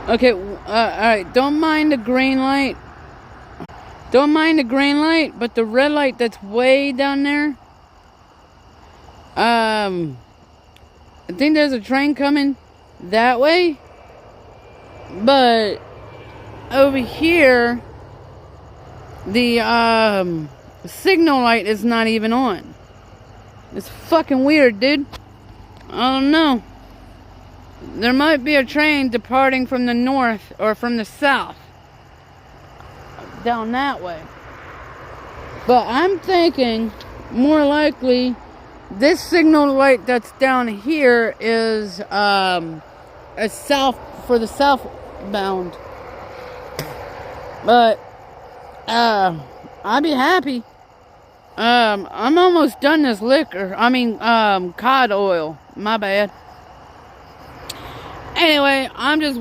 Okay, alright, don't mind the green light. Don't mind the green light, but the red light that's way down there. I think there's a train coming that way. But over here, the signal light is not even on. It's fucking weird, dude. I don't know. There might be a train departing from the north or from the south. Down that way. But I'm thinking more likely this signal light that's down here is a south for the southbound. But I'd be happy. I'm almost done this liquor. I mean cod oil. My bad. Anyway, I'm just